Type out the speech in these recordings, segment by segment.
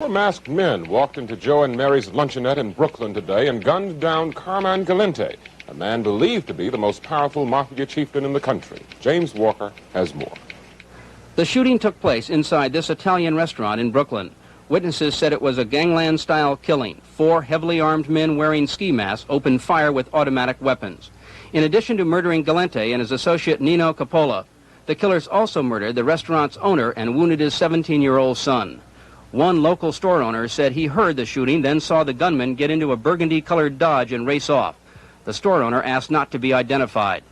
Four masked men walked into Joe and Mary's luncheonette in Brooklyn today and gunned down Carmine Galante, a man believed to be the most powerful mafia chieftain in the country. James Walker has more. The shooting took place inside this Italian restaurant in Brooklyn. Witnesses said it was a gangland-style killing. Four heavily armed men wearing ski masks opened fire with automatic weapons. In addition to murdering Galante and his associate Nino Coppola, the killers also murdered the restaurant's owner and wounded his 17-year-old son. One local store owner said he heard the shooting, then saw the gunman get into a burgundy-colored Dodge and race off. The store owner asked not to be identified.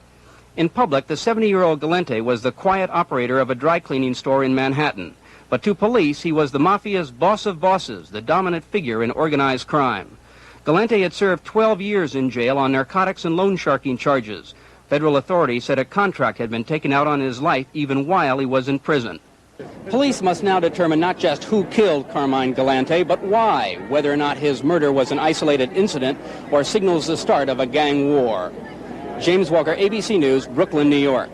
In public, the 70-year-old Galante was the quiet operator of a dry cleaning store in Manhattan. But to police, he was the mafia's boss of bosses, the dominant figure in organized crime. Galante had served 12 years in jail on narcotics and loan sharking charges. Federal authorities said a contract had been taken out on his life even while he was in prison. Police must now determine not just who killed Carmine Galante, but why, whether or not his murder was an isolated incident or signals the start of a gang war. James Walker, ABC News, Brooklyn, New York.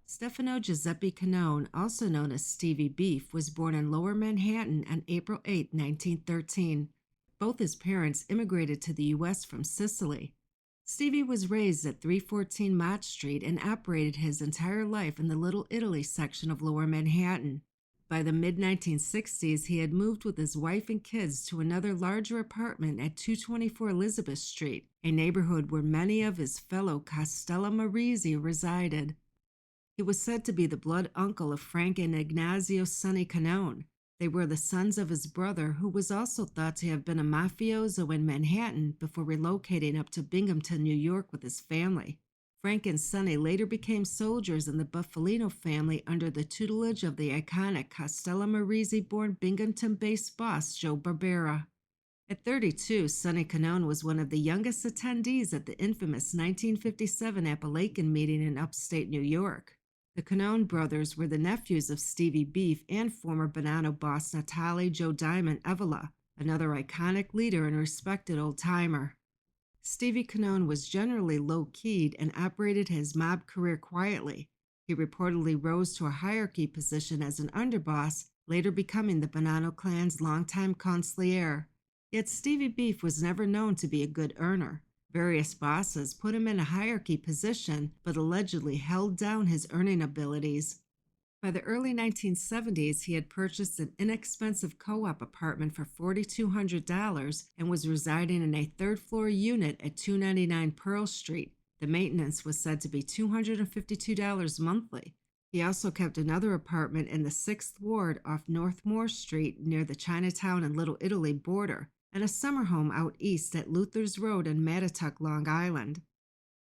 Stefano Giuseppe Cannone, also known as Stevie Beef, was born in Lower Manhattan on April 8, 1913. Both his parents immigrated to the U.S. from Sicily. Stevie was raised at 314 Mott Street and operated his entire life in the Little Italy section of Lower Manhattan. By the mid-1960s, he had moved with his wife and kids to another larger apartment at 224 Elizabeth Street, a neighborhood where many of his fellow Castellano resided. He was said to be the blood uncle of Frank and Ignazio Sonny Cannone. They were the sons of his brother, who was also thought to have been a mafioso in Manhattan before relocating up to Binghamton, New York with his family. Frank and Sonny later became soldiers in the Buffalino family under the tutelage of the iconic Castellano-born Binghamton-based boss Joe Barbera. At 32, Sonny Cannone was one of the youngest attendees at the infamous 1957 Appalachian meeting in upstate New York. The Cannone brothers were the nephews of Stevie Beef and former Bonanno boss Natale Joe Diamond Evola, another iconic leader and respected old-timer. Stevie Cannone was generally low-keyed and operated his mob career quietly. He reportedly rose to a hierarchy position as an underboss, later becoming the Bonanno clan's longtime consigliere. Yet Stevie Beef was never known to be a good earner. Various bosses put him in a hierarchy position, but allegedly held down his earning abilities. By the early 1970s, he had purchased an inexpensive co-op apartment for $4,200 and was residing in a third-floor unit at 299 Pearl Street. The maintenance was said to be $252 monthly. He also kept another apartment in the 6th Ward off North Moore Street near the Chinatown and Little Italy border, and a summer home out east at Luther's Road in Mattituck, Long Island.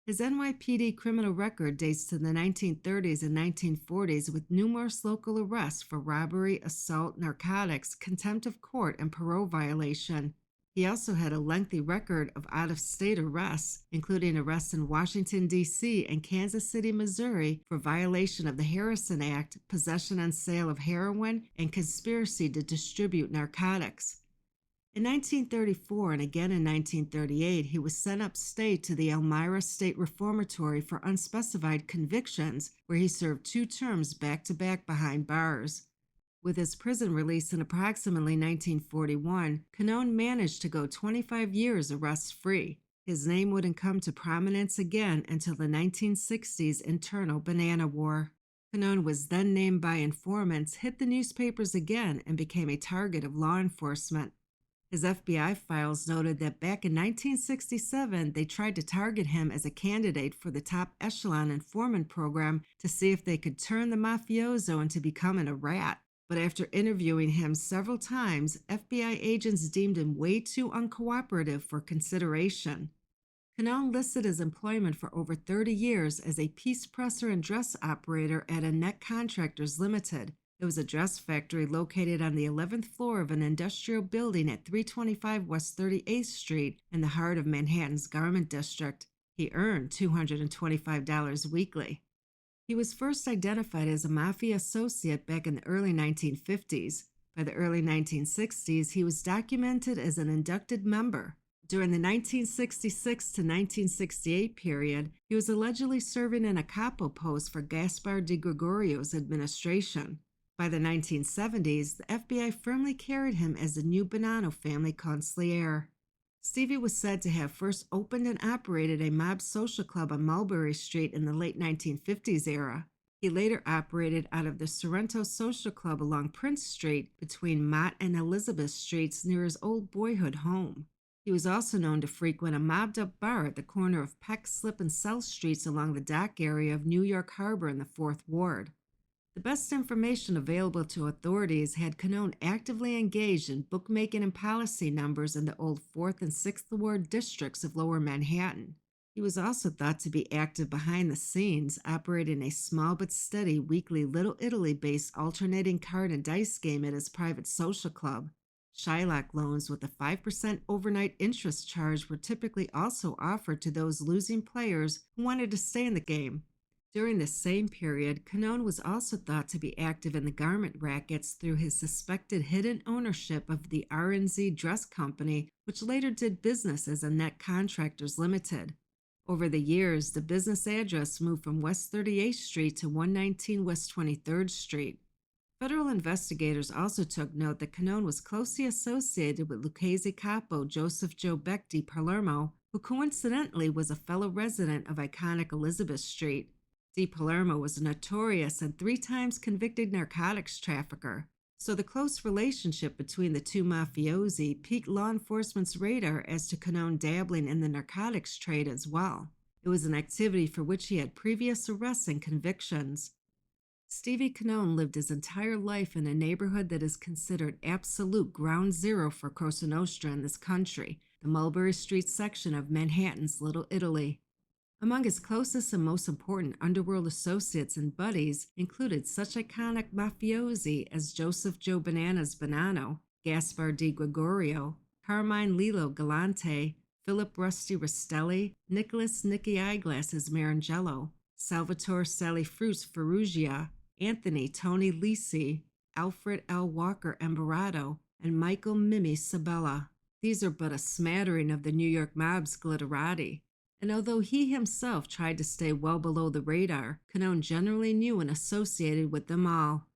His NYPD criminal record dates to the 1930s and 1940s with numerous local arrests for robbery, assault, narcotics, contempt of court, and parole violation. He also had a lengthy record of out-of-state arrests, including arrests in Washington, D.C. and Kansas City, Missouri for violation of the Harrison Act, possession and sale of heroin, and conspiracy to distribute narcotics. In 1934 and again in 1938, he was sent upstate to the Elmira State Reformatory for unspecified convictions, where he served 2 terms back-to-back behind bars. With his prison release in approximately 1941, Cannone managed to go 25 years arrest-free. His name wouldn't come to prominence again until the 1960s internal Banana War. Cannone was then named by informants, hit the newspapers again, and became a target of law enforcement. His FBI files noted that back in 1967, they tried to target him as a candidate for the top echelon informant program to see if they could turn the mafioso into becoming a rat. But after interviewing him several times, FBI agents deemed him way too uncooperative for consideration. Cannone listed his employment for over 30 years as a piece presser and dress operator at Annette Contractors Limited. It was a dress factory located on the 11th floor of an industrial building at 325 West 38th Street in the heart of Manhattan's Garment District. He earned $225 weekly. He was first identified as a mafia associate back in the early 1950s. By the early 1960s, he was documented as an inducted member. During the 1966 to 1968 period, he was allegedly serving in a capo post for Gaspare DiGregorio's administration. By the 1970s, the FBI firmly carried him as the new Bonanno Family Consigliere. Stevie was said to have first opened and operated a mob social club on Mulberry Street in the late 1950s era. He later operated out of the Sorrento Social Club along Prince Street between Mott and Elizabeth Streets near his old boyhood home. He was also known to frequent a mobbed-up bar at the corner of Peck, Slip, and South Streets along the dock area of New York Harbor in the 4th Ward. The best information available to authorities had Cannone actively engaged in bookmaking and policy numbers in the old 4th and 6th Ward districts of Lower Manhattan. He was also thought to be active behind the scenes, operating a small but steady weekly Little Italy-based alternating card and dice game at his private social club. Shylock loans with a 5% overnight interest charge were typically also offered to those losing players who wanted to stay in the game. During this same period, Cannone was also thought to be active in the garment rackets through his suspected hidden ownership of the R&Z Dress Company, which later did business as a Net Contractors Limited. Over the years, the business address moved from West 38th Street to 119 West 23rd Street. Federal investigators also took note that Cannone was closely associated with Lucchese capo Joseph Joe Beck di Palermo, who coincidentally was a fellow resident of iconic Elizabeth Street. Di Palermo was a notorious and 3 times convicted narcotics trafficker, so the close relationship between the two mafiosi piqued law enforcement's radar as to Cannone dabbling in the narcotics trade as well. It was an activity for which he had previous arrests and convictions. Stevie Cannone lived his entire life in a neighborhood that is considered absolute ground zero for Cosa Nostra in this country, the Mulberry Street section of Manhattan's Little Italy. Among his closest and most important underworld associates and buddies included such iconic mafiosi as Joseph Joe Bananas Bonanno, Gaspare DiGregorio, Carmine Galante, Philip Rusty Rastelli, Nicholas Nicky Eyeglasses Marangelo, Salvatore Sally Fruits Ferrugia, Anthony Tony Lisi, Alfred L. Walker Emberato, and Michael Mimi Sabella. These are but a smattering of the New York mob's glitterati, and although he himself tried to stay well below the radar, Cannone generally knew and associated with them all.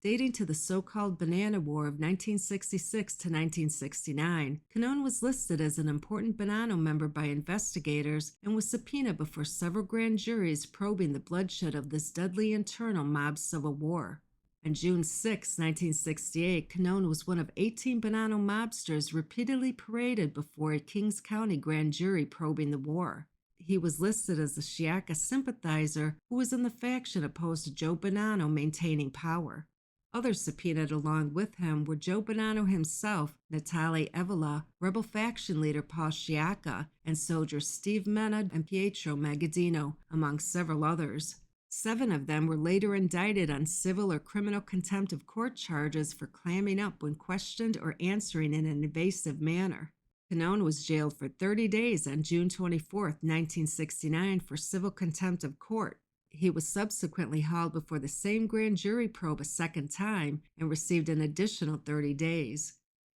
Dating to the so-called Banana War of 1966 to 1969, Cannone was listed as an important Bonanno member by investigators and was subpoenaed before several grand juries probing the bloodshed of this deadly internal mob civil war. On June 6, 1968, Cannone was one of 18 Bonanno mobsters repeatedly paraded before a Kings County grand jury probing the war. He was listed as a Sciacca sympathizer who was in the faction opposed to Joe Bonanno maintaining power. Others subpoenaed along with him were Joe Bonanno himself, Natale Evola, rebel faction leader Paul Sciacca, and soldiers Steve Mena and Pietro Magaddino, among several others. 7 of them were later indicted on civil or criminal contempt of court charges for clamming up when questioned or answering in an evasive manner. Cannone was jailed for 30 days on June 24, 1969 for civil contempt of court. He was subsequently hauled before the same grand jury probe a second time and received an additional 30 days.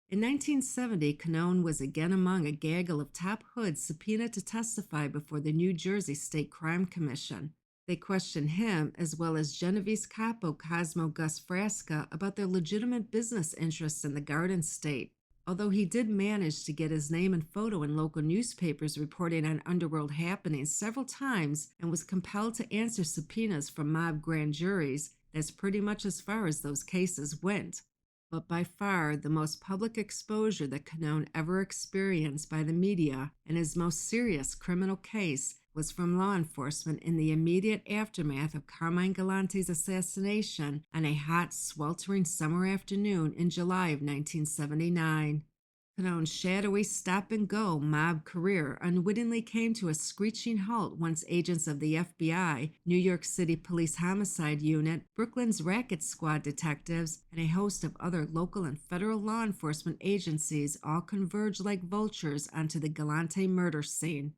In 1970, Cannone was again among a gaggle of top hoods subpoenaed to testify before the New Jersey State Crime Commission. They questioned him, as well as Genovese capo Cosmo Gus Frasca, about their legitimate business interests in the Garden State. Although he did manage to get his name and photo in local newspapers reporting on underworld happenings several times and was compelled to answer subpoenas from mob grand juries, that's pretty much as far as those cases went. But by far, the most public exposure that Cannone ever experienced by the media in his most serious criminal case was from law enforcement in the immediate aftermath of Carmine Galante's assassination on a hot, sweltering summer afternoon in July of 1979. Cannone's shadowy stop-and-go mob career unwittingly came to a screeching halt once agents of the FBI, New York City Police Homicide Unit, Brooklyn's Racket Squad detectives, and a host of other local and federal law enforcement agencies all converged like vultures onto the Galante murder scene.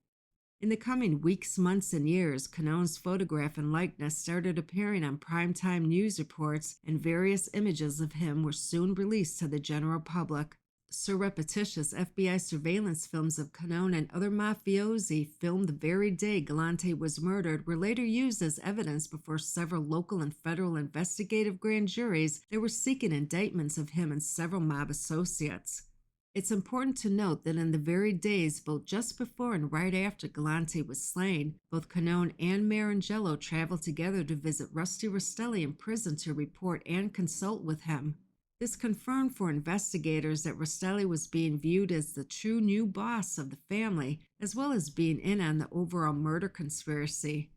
In the coming weeks, months, and years, Cannone's photograph and likeness started appearing on primetime news reports, and various images of him were soon released to the general public. Surreptitious FBI surveillance films of Cannone and other mafiosi filmed the very day Galante was murdered were later used as evidence before several local and federal investigative grand juries that were seeking indictments of him and several mob associates. It's important to note that in the very days, both just before and right after Galante was slain, both Cannone and Marangelo traveled together to visit Rusty Rastelli in prison to report and consult with him. This confirmed for investigators that Rastelli was being viewed as the true new boss of the family, as well as being in on the overall murder conspiracy.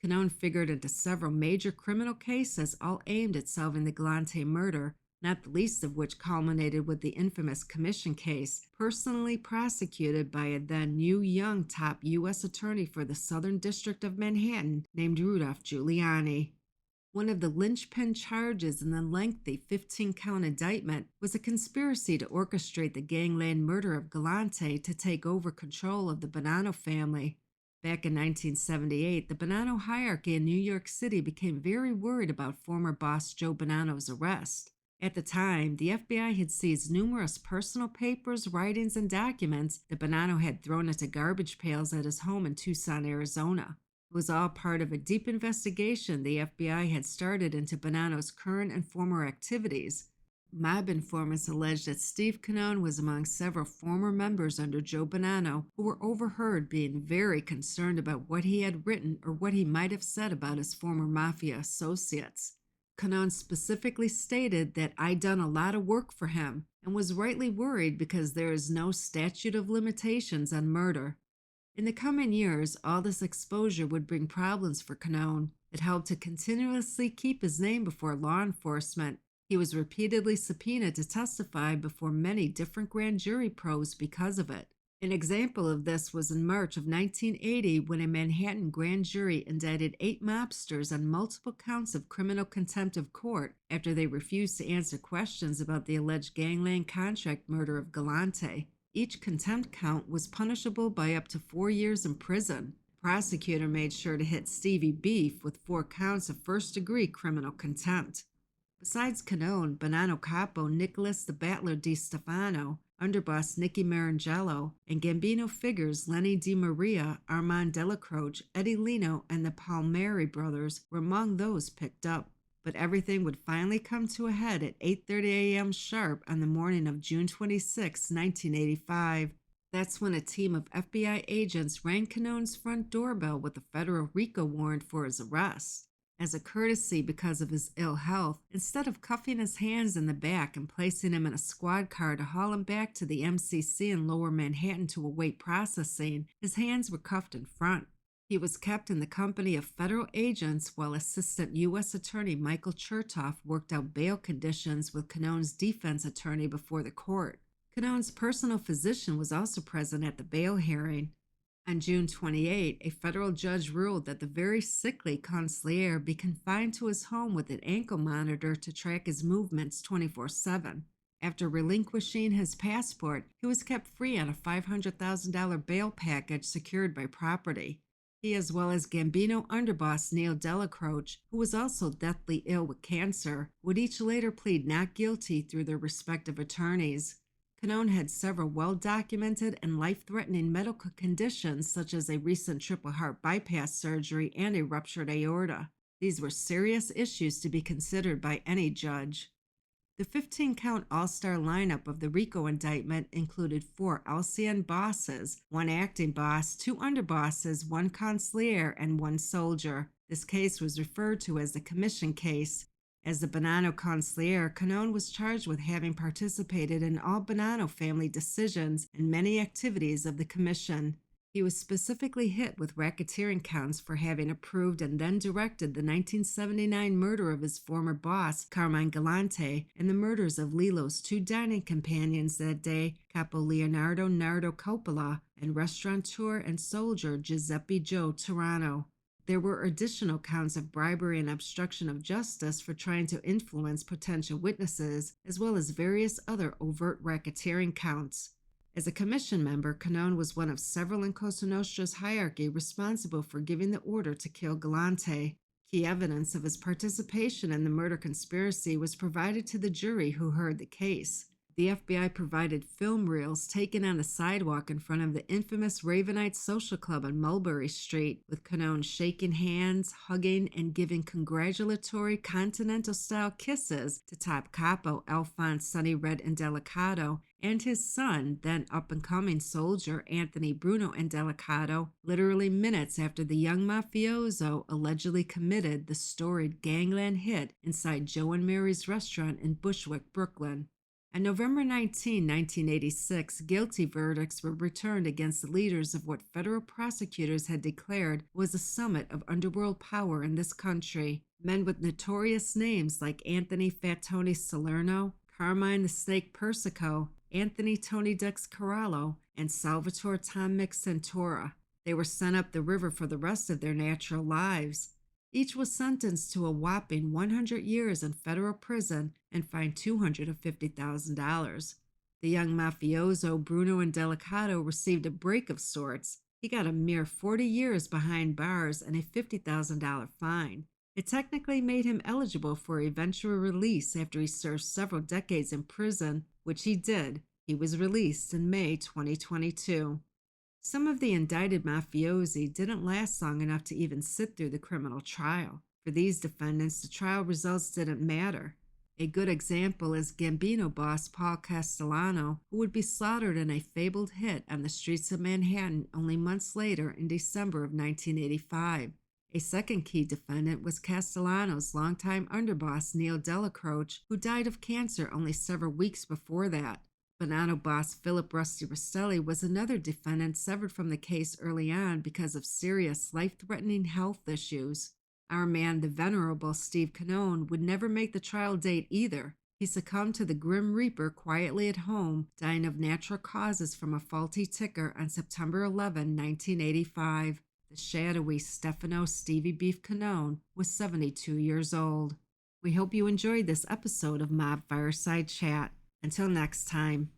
Cannone figured into several major criminal cases, all aimed at solving the Galante murder, not the least of which culminated with the infamous commission case, personally prosecuted by a then new young top U.S. attorney for the Southern District of Manhattan named Rudolph Giuliani. One of the linchpin charges in the lengthy 15-count indictment was a conspiracy to orchestrate the gangland murder of Galante to take over control of the Bonanno family. Back in 1978, the Bonanno hierarchy in New York City became very worried about former boss Joe Bonanno's arrest. At the time, the FBI had seized numerous personal papers, writings, and documents that Bonanno had thrown into garbage pails at his home in Tucson, Arizona. It was all part of a deep investigation the FBI had started into Bonanno's current and former activities. Mob informants alleged that Steve Cannone was among several former members under Joe Bonanno who were overheard being very concerned about what he had written or what he might have said about his former mafia associates. Cannone specifically stated that I'd done a lot of work for him and was rightly worried because there is no statute of limitations on murder. In the coming years, all this exposure would bring problems for Cannone. It helped to continuously keep his name before law enforcement. He was repeatedly subpoenaed to testify before many different grand jury probes because of it. An example of this was in March of 1980 when a Manhattan grand jury indicted 8 mobsters on multiple counts of criminal contempt of court after they refused to answer questions about the alleged gangland contract murder of Galante. Each contempt count was punishable by up to 4 years in prison. The prosecutor made sure to hit Stevie Beef with 4 counts of first-degree criminal contempt. Besides Cannone, Bonanno Capo Nicholas the Battler di Stefano, underboss Nicky Marangelo, and Gambino figures Lenny Di Maria, Armand Dellacroce, Eddie Lino, and the Palmieri brothers were among those picked up. But everything would finally come to a head at 8:30 a.m. sharp on the morning of June 26, 1985. That's when a team of FBI agents rang Cannone's front doorbell with a federal RICO warrant for his arrest. As a courtesy because of his ill health, instead of cuffing his hands in the back and placing him in a squad car to haul him back to the MCC in Lower Manhattan to await processing, his hands were cuffed in front. He was kept in the company of federal agents while Assistant U.S. Attorney Michael Chertoff worked out bail conditions with Cannone's defense attorney before the court. Cannone's personal physician was also present at the bail hearing. On June 28, a federal judge ruled that the very sickly Consigliere be confined to his home with an ankle monitor to track his movements 24/7. After relinquishing his passport, he was kept free on a $500,000 bail package secured by property. He, as well as Gambino underboss Neil Dellacroce, who was also deathly ill with cancer, would each later plead not guilty through their respective attorneys. Cannone had several well-documented and life-threatening medical conditions such as a recent triple heart bypass surgery and a ruptured aorta. These were serious issues to be considered by any judge. The 15-count all-star lineup of the RICO indictment included 4 LCN bosses, 1 acting boss, 2 underbosses, 1 consigliere, and 1 soldier. This case was referred to as the commission case. As the Bonanno consigliere, Cannone was charged with having participated in all Bonanno family decisions and many activities of the commission. He was specifically hit with racketeering counts for having approved and then directed the 1979 murder of his former boss, Carmine Galante, and the murders of Lilo's 2 dining companions that day, Capo Leonardo Nardo Coppola and restaurateur and soldier Giuseppe Joe Turano. There were additional counts of bribery and obstruction of justice for trying to influence potential witnesses, as well as various other overt racketeering counts. As a commission member, Cannone was one of several in Cosa Nostra's hierarchy responsible for giving the order to kill Galante. Key evidence of his participation in the murder conspiracy was provided to the jury who heard the case. The FBI provided film reels taken on the sidewalk in front of the infamous Ravenite Social Club on Mulberry Street, with Cannone shaking hands, hugging, and giving congratulatory continental-style kisses to top capo Alphonse Sonny Red Indelicato and his son, then up-and-coming soldier Anthony Bruno Indelicato, literally minutes after the young mafioso allegedly committed the storied gangland hit inside Joe and Mary's restaurant in Bushwick, Brooklyn. On November 19, 1986, guilty verdicts were returned against the leaders of what federal prosecutors had declared was a summit of underworld power in this country. Men with notorious names like Anthony Fat Tony Salerno, Carmine the Snake Persico, Anthony Tony Dex Corallo, and Salvatore Tom Mick Santora. They were sent up the river for the rest of their natural lives. Each was sentenced to a whopping 100 years in federal prison and fined $250,000. The young mafioso Bruno Indelicato received a break of sorts. He got a mere 40 years behind bars and a $50,000 fine. It technically made him eligible for eventual release after he served several decades in prison, which he did. He was released in May 2022. Some of the indicted mafiosi didn't last long enough to even sit through the criminal trial. For these defendants, the trial results didn't matter. A good example is Gambino boss Paul Castellano, who would be slaughtered in a fabled hit on the streets of Manhattan only months later in December of 1985. A second key defendant was Castellano's longtime underboss Neil Dellacroce, who died of cancer only several weeks before that. Bonanno boss Philip Rusty Rastelli was another defendant severed from the case early on because of serious life-threatening health issues. Our man, the venerable Steve Cannone, would never make the trial date either. He succumbed to the Grim Reaper quietly at home, dying of natural causes from a faulty ticker on September 11, 1985. The shadowy Stefano Stevie Beef Cannone was 72 years old. We hope you enjoyed this episode of Mob Fireside Chat. Until next time.